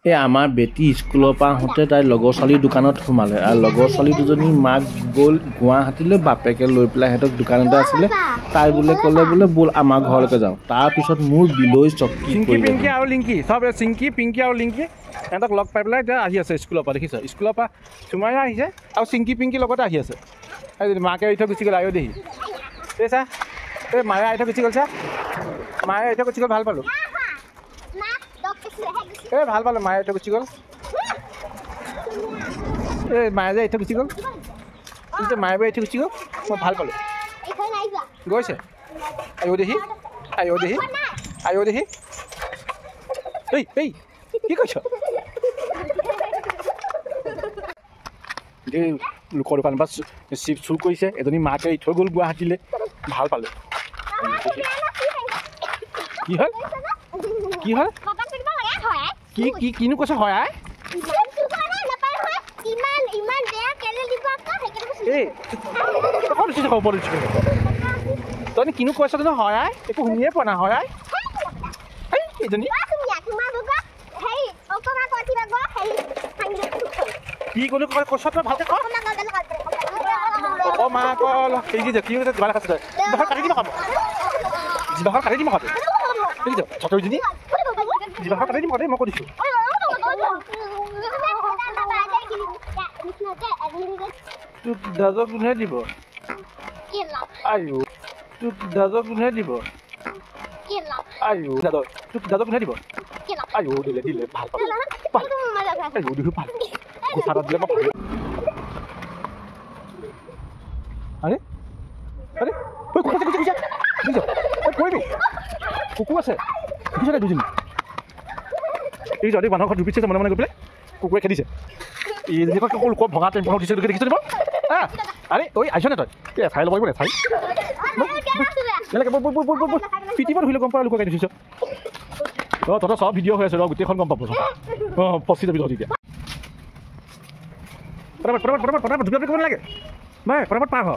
এই আমাৰ বেটি স্কুলৰ পৰা আহোঁতে তাইৰ লগৰ ছোৱালীৰ দোকানত সোমালে আৰু লগৰ ছোৱালী দুজনী মাক গ'ল গুৱাহাটীলৈ বাপেকে লৈ পেলাই সিহঁতক দোকান এটা আছিলে তাই বোলে ক'লে বোলে ব'ল আমাৰ ঘৰলৈকে যাওঁ তাৰপিছত মোৰ বিলৈ চকী চিংকি পিংকি আৰু লিংকি চব চিংকি পিংকি আৰু লিংকি সিহঁতক লগ পাই পেলাই এতিয়া আহি আছে স্কুলৰ পৰা দেখিছ স্কুলৰ পৰা চুমাইয়া আহিছে আৰু চিংকি পিংকিৰ লগতে আহি আছে মাকে এৰি থৈ গুচি গ'ল আয়ো দেহি এই চা এই মায়ে এৰি থৈ গুচি গ'ল চা মায়ে এৰি থৈ গুচি গ'ল ভাল পালোঁ এই ভাল পালোঁ মায়ে এৰি থৈ গুচি গ'ল এই মায়ে যে এৰি থৈ গুচি গ'ল মায়ে এৰি থৈ গুচি গ'ল মই ভাল পালোঁ গৈছে আয়ো দেহি আয়ো দেহি আয়ো দেহি এই এই কি কৈছ এই লোকৰ দোকানৰ পৰা চিপ চুৰ কৰিছে এজনী মাকে এৰি থৈ গ'ল গুৱাহাটীলৈ ভাল পালোঁ কি হ'ল কি হ'ল কি কি কিনো কৈছে হয় আই এই তই কিনো কৈছ কিন্তু হয় আই একো শুনিয়ে পোৱা নাই হয় আই এইজনী কি ক'লো কৈছ তই ভালকৈ ক মা কল কি হৈছে কিবা দেখাইছে তই জিভাখন কাটি দিম আকৌ জিভাখন কাটি দিম আকৌ দেখিছ চতৰিজনী জিভাখন কাটি দিম আকৌ দেই মই কৈ দিছোঁ তোক দাদক কোনে দিব আয়ো তোক দাদক কোনে দিব আয়ো দাদক তোক দাদক কোনে দিব আয়ো দিলে দিলে ভাল পালোঁ আয়ো দিলোঁ ভাল কোঠাত দিলে মই ভাল আরে আরে ওই কোথা থেকে বুঝা বুঝা ওই কইবি কুকুর আছে বুঝা দুজন এই যদি মানুহ ঘর ডুবিছে মনে মনে গৈ পেলাই কুকুৰে খেদিছে এই যে কুকুৰ কো ভঙা টেম্পো উঠিছে দেখিছ দিব হ্যাঁ আরে ওই আইছ না তই এ ফাইল লগাইব না ফাইল নেলাগে পিটিব হইলে গম পাৰা লোক কাই দিছ তত সব ভিডিঅ' হৈ আছে ৰ গোটেইখন গম পাব পচি যাবি তহঁতি এতিয়া পটাপট কৰিব নালাগে ভাই পটাপট পাৰ হ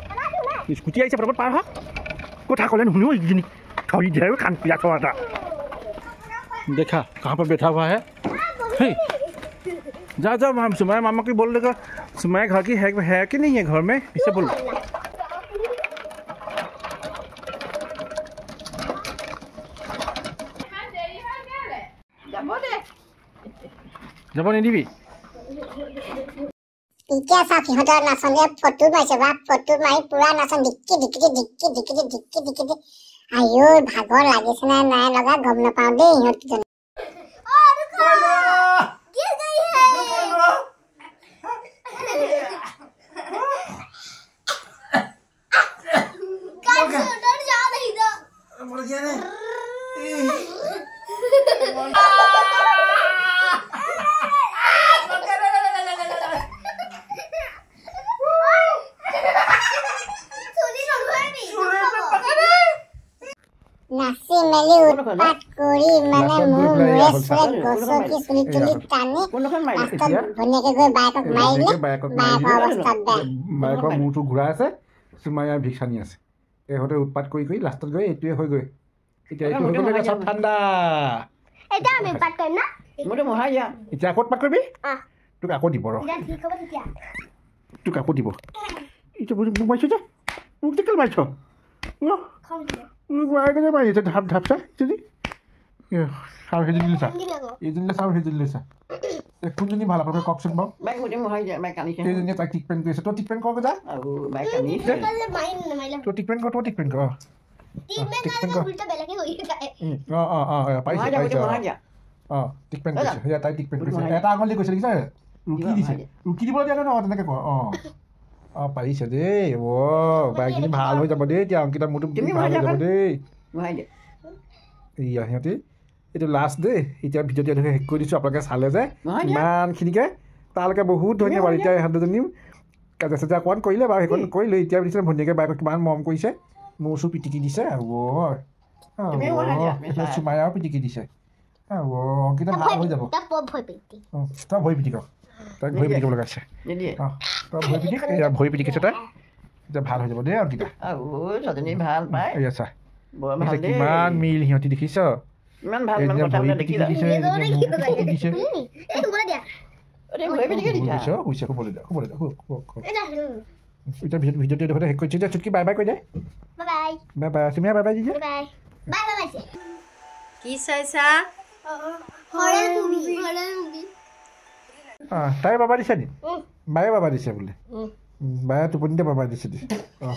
স্কুটি আহিছে পটাপট পাৰ হ কথা ক'লে নুশুনিও এইজনী থৰি দিয়ে কাণ পিয়া থোৱা এটা देखा कहाँ पर बैठा हुआ है जा जा सुमाया मामा की बोल देगा सुमाया घर की है कि नहीं है घर में इसे बोलो যাব নিদিবি এতিয়া চাওক সিহঁতৰ নাচনীয়ে ফটো মাৰিছে বা ফটো মাৰি পুৰা নাচন ঢিক্কি আইও ভাগৰ লাগিছে নে নাই লগা গম নাপাওঁ দেই সিহঁত নাচি মেলি উৎপাত কৰি মানে মোৰ গছকি চুলি তুলি টানি ৰাস্তাত ধুনীয়াকে গৈ বাইকক মাৰিলে বাইকৰ অৱস্থা বেয়া বাইকৰ মূৰটো ঘূৰাই আছে চুমায়া ভিক্ষানি আছে ইহঁতে উৎপাত কৰি কৰি লাষ্টত গৈ এইটোৱে হৈ গৈ এতিয়া এইটো হৈ গ'লে চব ঠাণ্ডা এতিয়া আমি উৎপাত কৰিম না মোৰটো মহাই যা এতিয়া আকৌ উৎপাত কৰিবি তোক আকৌ দিব ৰ তোক আকৌ দিব এইটো মোক মাৰিছ যে মোক কেলে মাৰিছ মায়ে মাৰিছে ঢাপ ঢাপ চা যদি চাওঁ সেইজনী লৈছা এইজনীলৈ চাওঁ সেইজনী লৈছা কোনজনী ভাল আপোনালোকে কওকচোন বাৰু সেইজনীয়ে তাইক ট্ৰিটমেণ্ট কৰিছে তই ট্ৰিটমেণ্ট কৰ যা তই ট্ৰিটমেণ্ট কৰ ট্ৰিটমেণ্ট কৰ পাৰিছে ট্ৰিটমেণ্ট কৰিছে সেয়া তাই ট্ৰিটমেণ্ট কৰিছে এটা আঙুলি কৈছে দেখিছা ৰুকি দিছে ৰুকি দিব দিয়া ন তেনেকৈ কৰ পাৰিছে দেই বাইকজনী ভাল হৈ যাব দেই এতিয়া অংকিতা মোৰতো ভাল হৈ যাব দেই এয়া সিহঁতি এইটো লাষ্ট দেই এতিয়া ভিডিঅ'টো এনেকৈ শেষ কৰি দিছোঁ আপোনালোকে চালে যে ইমানখিনিকে তালৈকে বহুত ধন্যবাদ এতিয়া ইহঁত দুজনী কাজা চাজা অকণমান কৰিলে বাৰু সেইখন কৰিলে এতিয়া দিছে ভনীয়েকে বাইকক কিমান মৰম কৰিছে মোৰ ওচৰ পিটিকি দিছে চুমায়াও পিটিকি দিছে অংকিতা ভাল হৈ যাব তই ভৰি পিটিক তাইক ভৰি পিটিকিব লগাইছে তই ভৰি পিটিক এয়া ভৰি পিটিকিছে তাই এতিয়া ভাল হৈ যাব দেই অংকিতা এয়া চা কিমান মিল সিহঁতি দেখিছ ভৰি পিটিকি দিছে শুইছে শুবলৈ দিয়া এতিয়া ভিডিঅ'টো দেখোঁতে শেষ কৰিছে এতিয়া চুটকি বাই বাই কৈ দে bye bye চিমিয়া bye by the কি চাইছা তাই বাবা দিছে নি বায়ে বাবা দিছে বোলে বায়ে টোপনিতে বাবা দিছে অঁ